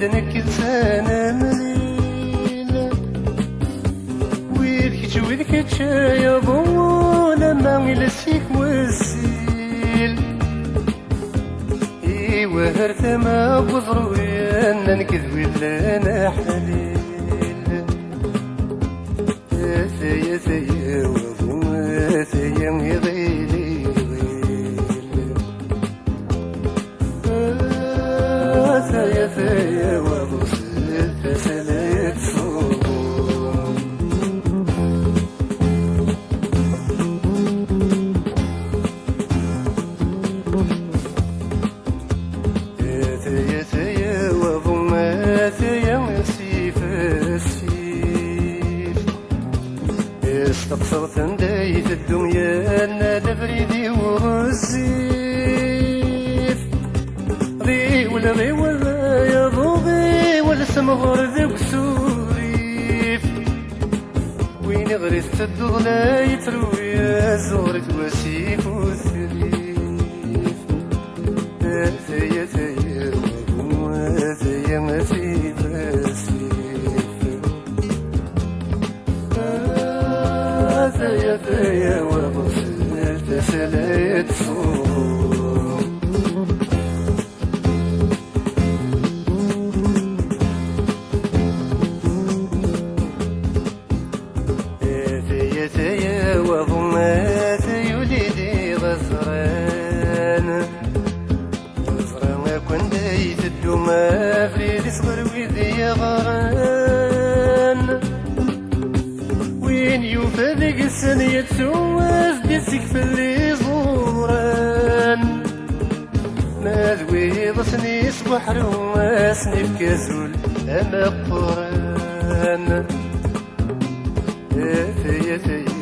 دنك لسانا مليل ويذك يا ضو لما يلسيك موسيل وهرت ما بضروي أن نكذب لنا حليل ثيا ثيا وضو ثيا مغيلي ثيا ثيا وضو سلسلة صوم ثيا ثيا وضو ثيا مسيف السيف استقصرت ندايت الدنيا أنا لفريدي والزيف ضي ولا يا ضوضي والسمغر ذوك سوريف وين غرست الضغلا يتروي يا زورة وسيف والثريف ثيا ثيا وضو ثيا مسيف السيف ثيا ثيا وضو سلسلة صوم ثيا ثيا وضو ثيا وليدي غزران غزران كون دايت الدوما فريدي صغر ويدي غران وين يوفى ذيك السنية تسواز ديسك في اللي زوران ما ذوي ضسني صبح رواسني بكازول أما قران ثيا ثيا